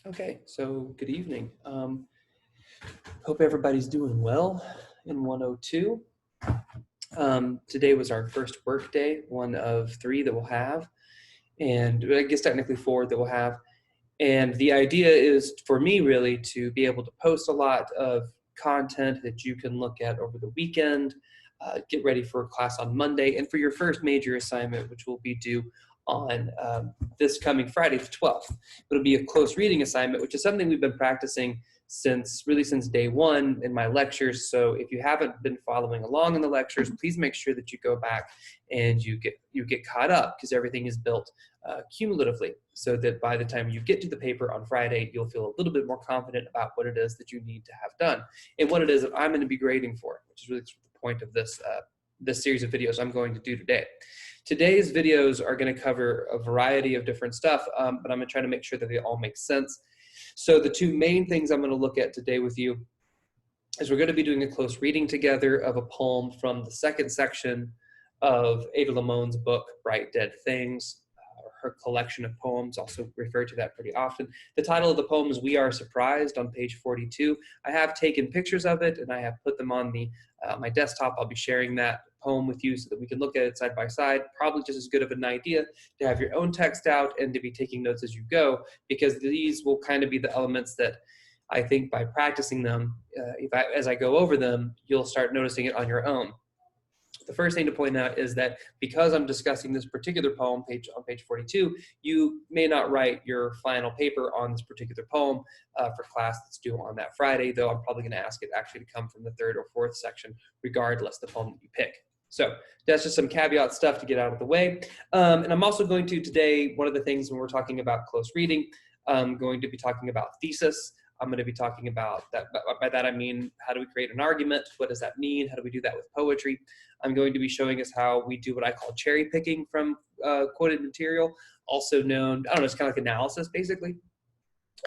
Okay, so good evening. Hope everybody's doing well in 102. Today was our first work day, one of three that we'll have, and I guess technically four that we'll have. And the idea is for me really to be able to post a lot of content that you can look at over the weekend, get ready for class on Monday, and for your first major assignment, which will be due on this coming Friday, the 12th. It'll be a close reading assignment, which is something we've been practicing since day one in my lectures. So if you haven't been following along in the lectures, please make sure that you go back and you get caught up, because everything is built cumulatively, so that by the time you get to the paper on Friday, you'll feel a little bit more confident about what it is that you need to have done and what it is that I'm going to be grading for, which is really the point of this series of videos I'm going to do today. Today's videos are going to cover a variety of different stuff, but I'm going to try to make sure that they all make sense. So the two main things I'm going to look at today with you is we're going to be doing a close reading together of a poem from the second section of Ada Limon's book, Bright Dead Things, her collection of poems, also referred to that pretty often. The title of the poem is We Are Surprised on page 42. I have taken pictures of it and I have put them on my desktop. I'll be sharing that poem with you so that we can look at it side by side. Probably just as good of an idea to have your own text out and to be taking notes as you go, because these will kind of be the elements that I think by practicing them, as I go over them, you'll start noticing it on your own. The first thing to point out is that because I'm discussing this particular poem on page 42, you may not write your final paper on this particular poem for class that's due on that Friday, though I'm probably going to ask it actually to come from the third or fourth section, regardless the poem that you pick. So that's just some caveat stuff to get out of the way. And I'm also going to today, one of the things when we're talking about close reading, I'm going to be talking about thesis. I'm going to be talking about that. By that I mean, how do we create an argument? What does that mean? How do we do that with poetry? I'm going to be showing us how we do what I call cherry picking from quoted material, also known, I don't know, it's kind of like analysis basically.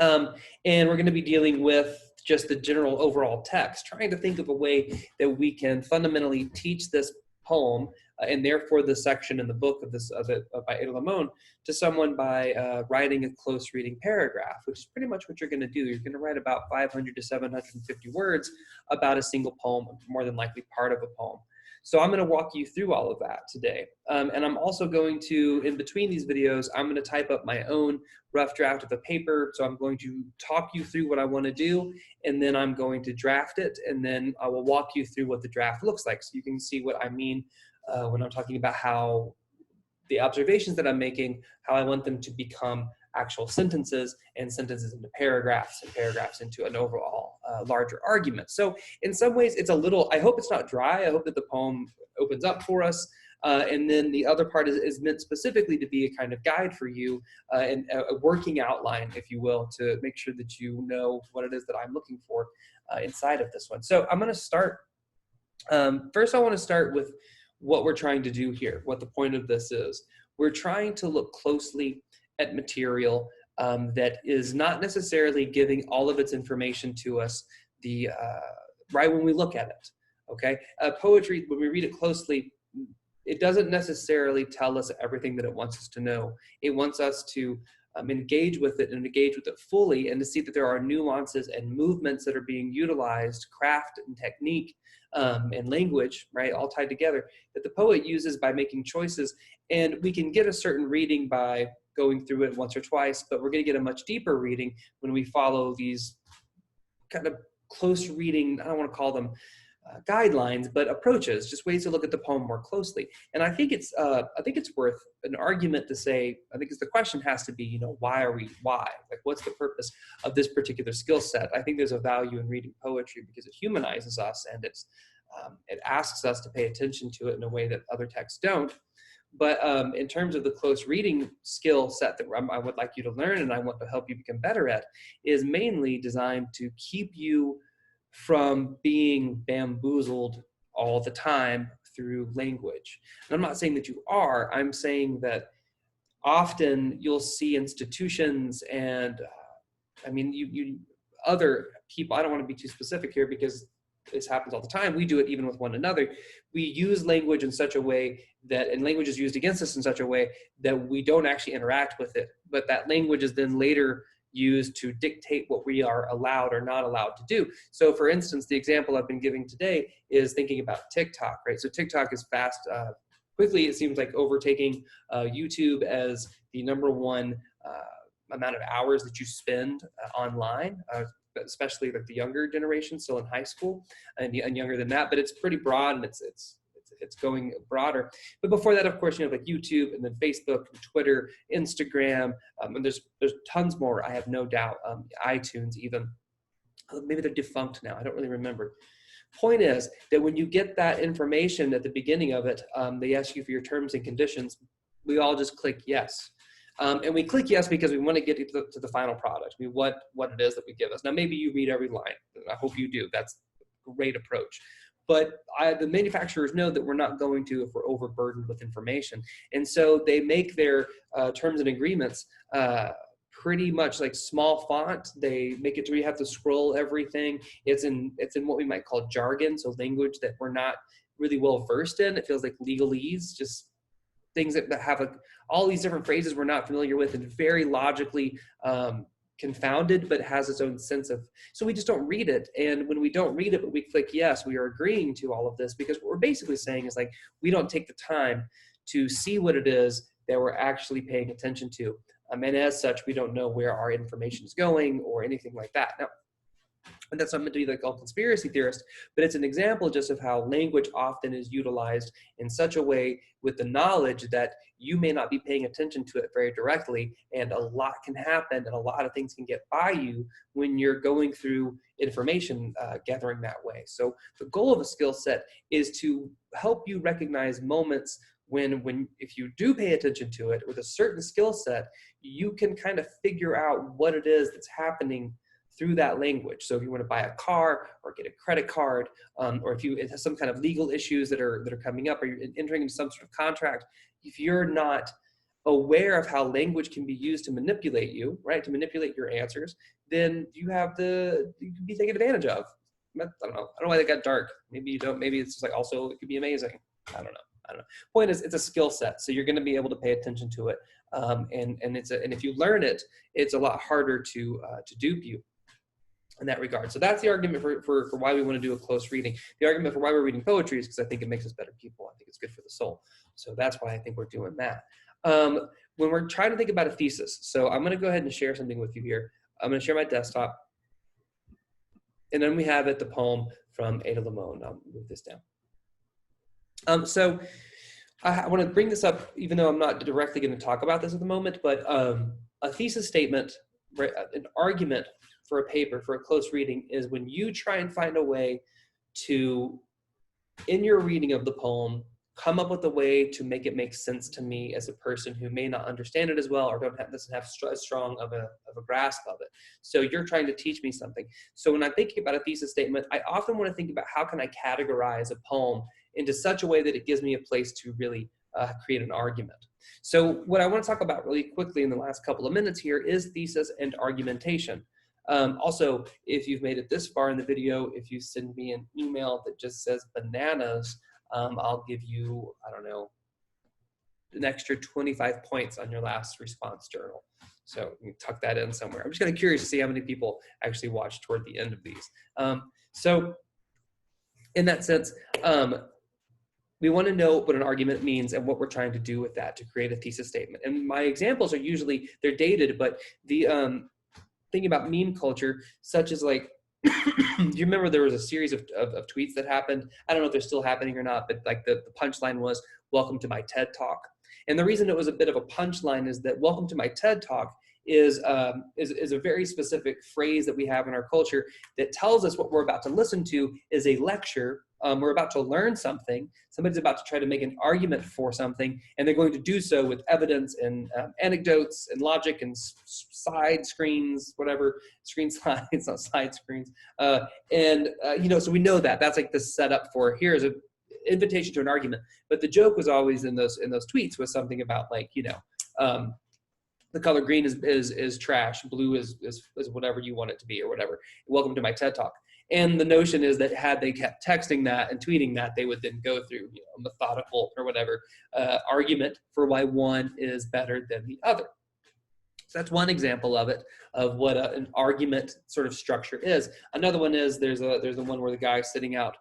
And we're going to be dealing with just the general overall text, trying to think of a way that we can fundamentally teach this poem and therefore the section in the book by Ada Limón to someone by writing a close reading paragraph, which is pretty much what you're going to do. You're going to write about 500 to 750 words about a single poem, more than likely part of a poem. So I'm going to walk you through all of that today. And I'm also going to, in between these videos, I'm going to type up my own rough draft of the paper. So I'm going to talk you through what I want to do, and then I'm going to draft it, and then I will walk you through what the draft looks like so you can see what I mean when I'm talking about how the observations that I'm making, how I want them to become actual sentences, and sentences into paragraphs, and paragraphs into an overall larger argument. So in some ways it's a little, I hope it's not dry. I hope that the poem opens up for us. And then the other part is meant specifically to be a kind of guide for you and a working outline, if you will, to make sure that you know what it is that I'm looking for inside of this one. So I'm going to start. First, I want to start with what we're trying to do here, what the point of this is. We're trying to look closely at material that is not necessarily giving all of its information to us right when we look at it, okay? Poetry, when we read it closely, it doesn't necessarily tell us everything that it wants us to know. It wants us to engage with it and engage with it fully, and to see that there are nuances and movements that are being utilized, craft and technique and language, right, all tied together, that the poet uses by making choices. And we can get a certain reading by going through it once or twice, but we're going to get a much deeper reading when we follow these kind of close reading, I don't want to call them guidelines, but approaches, just ways to look at the poem more closely. And I think it's worth an argument to say, I think the question has to be, why? Like, what's the purpose of this particular skill set? I think there's a value in reading poetry because it humanizes us, and it asks us to pay attention to it in a way that other texts don't. But in terms of the close reading skill set that I would like you to learn, and I want to help you become better at, is mainly designed to keep you from being bamboozled all the time through language. And I'm not saying that you are. I'm saying that often you'll see institutions and other people, I don't want to be too specific here because this happens all the time. We do it even with one another. We use language in such a way and language is used against us in such a way that we don't actually interact with it. But that language is then later used to dictate what we are allowed or not allowed to do. So for instance, the example I've been giving today is thinking about TikTok, right? So TikTok is fast, quickly, it seems like overtaking YouTube as the #1 amount of hours that you spend online, especially like the younger generation still in high school and younger than that, but it's pretty broad and it's going broader. But before that, of course, you know, like YouTube and then Facebook, Twitter, Instagram, and there's tons more, I have no doubt, iTunes even. Maybe they're defunct now, I don't really remember. Point is that when you get that information at the beginning of it, they ask you for your terms and conditions, we all just click yes. And we click yes because we want to get to the final product. We want what it is that we give us. Now, maybe you read every line. I hope you do. That's a great approach. But the manufacturers know that we're not going to if we're overburdened with information. And so they make their terms and agreements pretty much like small font. They make it to where you have to scroll everything. It's in what we might call jargon, so language that we're not really well versed in. It feels like legalese, just things that have all these different phrases we're not familiar with, and very logically confounded, but has its own sense of, so we just don't read it. And when we don't read it, but we click yes, we are agreeing to all of this, because what we're basically saying is like, we don't take the time to see what it is that we're actually paying attention to. And as such, we don't know where our information is going or anything like that. Now, and that's not meant to be like all conspiracy theorists, but it's an example just of how language often is utilized in such a way with the knowledge that you may not be paying attention to it very directly, and a lot can happen and a lot of things can get by you when you're going through information gathering that way. So the goal of a skill set is to help you recognize moments when if you do pay attention to it with a certain skill set, you can kind of figure out what it is that's happening through that language. So if you want to buy a car or get a credit card, or if it has some kind of legal issues that are coming up, or you're entering into some sort of contract, if you're not aware of how language can be used to manipulate you, right, to manipulate your answers, then you can be taken advantage of. I don't know why that got dark. Maybe you don't. Maybe it's just like also it could be amazing. I don't know. Point is, it's a skill set, so you're going to be able to pay attention to it, and if you learn it, it's a lot harder to dupe you in that regard. So that's the argument for why we want to do a close reading. The argument for why we're reading poetry is because I think it makes us better people. I think it's good for the soul. So that's why I think we're doing that. When we're trying to think about a thesis, so I'm going to go ahead and share something with you here. I'm going to share my desktop, and then we have the poem from Ada Limón. I'll move this down. So I want to bring this up, even though I'm not directly going to talk about this at the moment, but a thesis statement, right, an argument for a paper, for a close reading, is when you try and find a way to, in your reading of the poem, come up with a way to make it make sense to me as a person who may not understand it as well, or doesn't have as strong of a grasp of it. So you're trying to teach me something. So when I'm thinking about a thesis statement, I often want to think about how can I categorize a poem into such a way that it gives me a place to really create an argument. So what I want to talk about really quickly in the last couple of minutes here is thesis and argumentation. Also, if you've made it this far in the video, if you send me an email that just says bananas, I'll give you, I don't know, an extra 25 points on your last response journal. So you can tuck that in somewhere. I'm just kind of curious to see how many people actually watch toward the end of these. So in that sense, we want to know what an argument means and what we're trying to do with that to create a thesis statement. And my examples are usually, they're dated, but the thing about meme culture, such as like, do you remember there was a series of tweets that happened? I don't know if they're still happening or not, but like the punchline was, "Welcome to my TED Talk." And the reason it was a bit of a punchline is that "Welcome to my TED Talk" is a very specific phrase that we have in our culture that tells us what we're about to listen to is a lecture. We're about to learn something. Somebody's about to try to make an argument for something, and they're going to do so with evidence and anecdotes and logic and side screens, whatever, screen slides, not side screens. So we know that. That's like the setup for here's an invitation to an argument. But the joke was always in those tweets was something about like, the color green is trash, blue is whatever you want it to be or whatever. Welcome to my TED Talk. And the notion is that had they kept texting that and tweeting that, they would then go through a methodical or whatever argument for why one is better than the other. So that's one example of it, of what an argument sort of structure is. Another one is there's the one where the guy's sitting out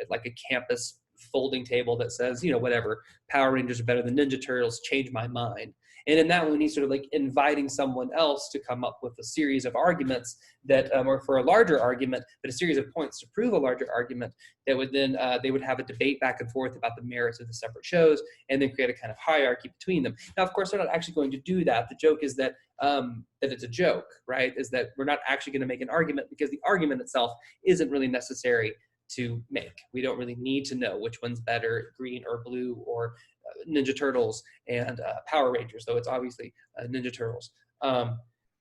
at like a campus folding table that says, you know, whatever, Power Rangers are better than Ninja Turtles, change my mind. And in that one, he's sort of like inviting someone else to come up with a series of arguments that, or for a larger argument, but a series of points to prove a larger argument that would then, they would have a debate back and forth about the merits of the separate shows and then create a kind of hierarchy between them. Now, of course, they're not actually going to do that. The joke is that, that it's a joke, right? Is that we're not actually going to make an argument because the argument itself isn't really necessary to make. We don't really need to know which one's better, green or blue, or Ninja Turtles and Power Rangers, though it's obviously Ninja Turtles.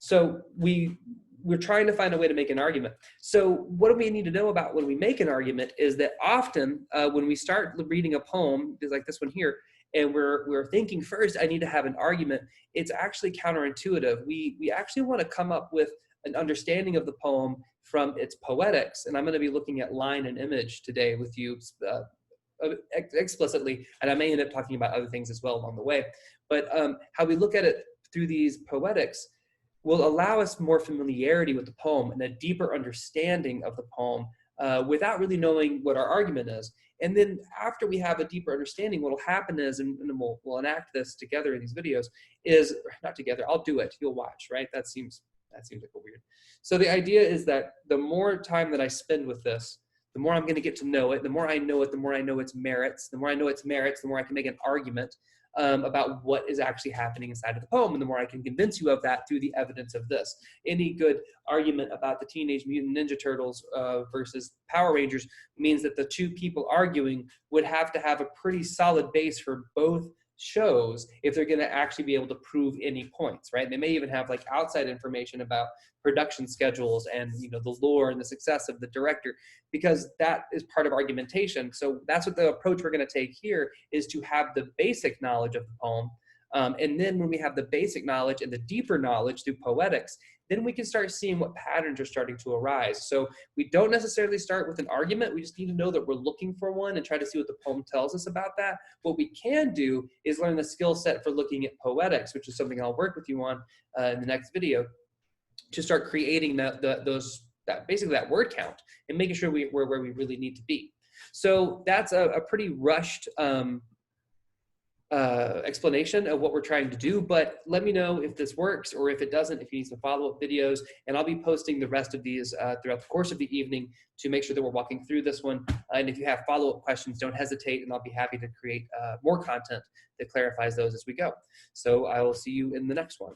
So we're trying to find a way to make an argument. So what do we need to know about when we make an argument is that often when we start reading a poem, like this one here, and we're thinking first, I need to have an argument, it's actually counterintuitive. We actually want to come up with an understanding of the poem from its poetics. And I'm going to be looking at line and image today with you explicitly, and I may end up talking about other things as well along the way. But how we look at it through these poetics will allow us more familiarity with the poem and a deeper understanding of the poem without really knowing what our argument is. And then after we have a deeper understanding, what will happen is, and we'll enact this together in these videos, is, not together, I'll do it, you'll watch, right? That seems like a weird. So the idea is that the more time that I spend with this, the more I'm going to get to know it. The more I know it, the more I know its merits. The more I know its merits, the more I can make an argument about what is actually happening inside of the poem, and the more I can convince you of that through the evidence of this. Any good argument about the Teenage Mutant Ninja Turtles versus Power Rangers means that the two people arguing would have to have a pretty solid base for both shows if they're going to actually be able to prove any points, right? They may even have like outside information about production schedules and, you know, the lore and the success of the director, because that is part of argumentation. So that's what the approach we're going to take here, is to have the basic knowledge of the poem. And then when we have the basic knowledge and the deeper knowledge through poetics, then we can start seeing what patterns are starting to arise. So we don't necessarily start with an argument. We just need to know that we're looking for one and try to see what the poem tells us about that. What we can do is learn the skill set for looking at poetics, which is something I'll work with you on in the next video, to start creating basically that word count and making sure we're where we really need to be. So that's a pretty rushed explanation of what we're trying to do, but let me know if this works or if it doesn't, if you need some follow-up videos, and I'll be posting the rest of these throughout the course of the evening to make sure that we're walking through this one. And if you have follow-up questions, don't hesitate, and I'll be happy to create more content that clarifies those as we go. So I will see you in the next one.